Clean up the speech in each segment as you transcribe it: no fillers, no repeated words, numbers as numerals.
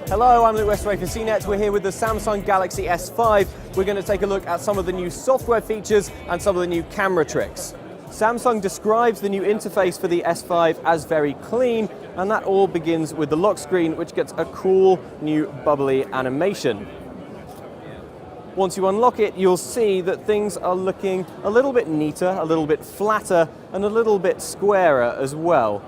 Hello, I'm Luke Westaway for CNET. We're here with the Samsung Galaxy S5. We're going to take a look at some of the new software features and some of the new camera tricks. Samsung describes the new interface for the S5 as very clean, and that all begins with the lock screen, which gets a cool new bubbly animation. Once you unlock it, you'll see that things are looking a little bit neater, a little bit flatter, and a little bit squarer as well.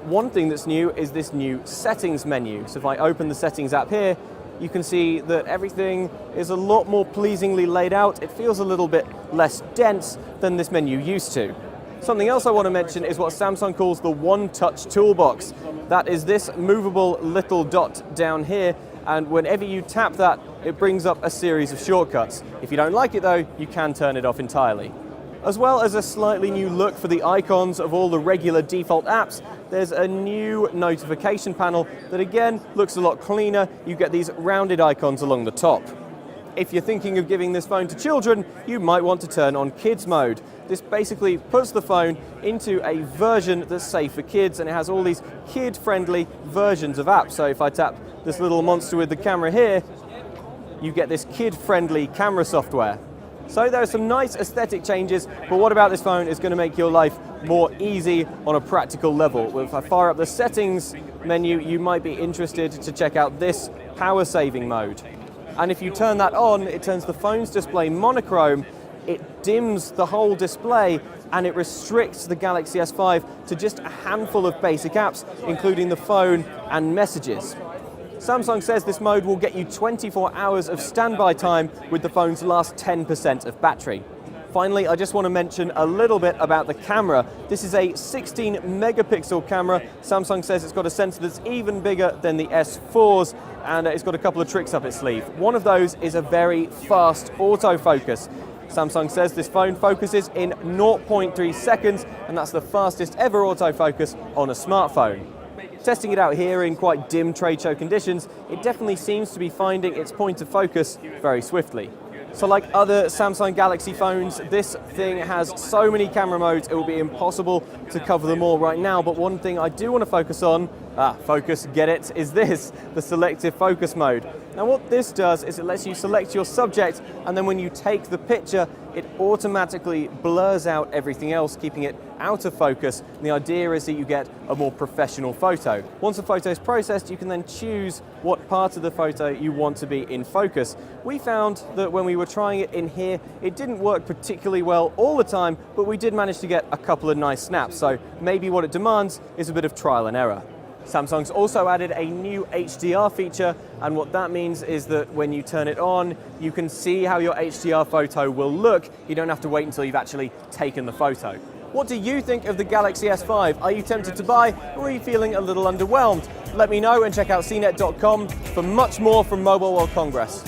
One thing that's new is this new settings menu. So if I open the settings app here, you can see that everything is a lot more pleasingly laid out. It feels a little bit less dense than this menu used to. Something else I want to mention is what Samsung calls the one-touch toolbox. That is this movable little dot down here, and whenever you tap that, it brings up a series of shortcuts. If you don't like it though, you can turn it off entirely. As well as a slightly new look for the icons of all the regular default apps, there's a new notification panel that again looks a lot cleaner. You get these rounded icons along the top. If you're thinking of giving this phone to children, you might want to turn on kids mode. This basically puts the phone into a version that's safe for kids, and it has all these kid-friendly versions of apps. So if I tap this little monster with the camera here, you get this kid-friendly camera software. So there are some nice aesthetic changes, but what about this phone is going to make your life more easy on a practical level? If I fire up the settings menu, you might be interested to check out this power saving mode. And if you turn that on, it turns the phone's display monochrome, it dims the whole display, and it restricts the Galaxy S5 to just a handful of basic apps, including the phone and messages. Samsung says this mode will get you 24 hours of standby time with the phone's last 10% of battery. Finally, I just want to mention a little bit about the camera. This is a 16 megapixel camera. Samsung says it's got a sensor that's even bigger than the S4's, and it's got a couple of tricks up its sleeve. One of those is a very fast autofocus. Samsung says this phone focuses in 0.3 seconds, and that's the fastest ever autofocus on a smartphone. Testing it out here in quite dim trade show conditions, it definitely seems to be finding its point of focus very swiftly. So like other Samsung Galaxy phones, this thing has so many camera modes it will be impossible to cover them all right now, but one thing I do want to focus on, get it, is this, the selective focus mode. Now what this does is it lets you select your subject, and then when you take the picture, it automatically blurs out everything else, keeping it out of focus. And the idea is that you get a more professional photo. Once the photo is processed, you can then choose what part of the photo you want to be in focus. We found that when we were trying it in here, it didn't work particularly well all the time, but we did manage to get a couple of nice snaps. So maybe what it demands is a bit of trial and error. Samsung's also added a new HDR feature, and what that means is that when you turn it on, you can see how your HDR photo will look. You don't have to wait until you've actually taken the photo. What do you think of the Galaxy S5? Are you tempted to buy, or are you feeling a little underwhelmed? Let me know, and check out cnet.com for much more from Mobile World Congress.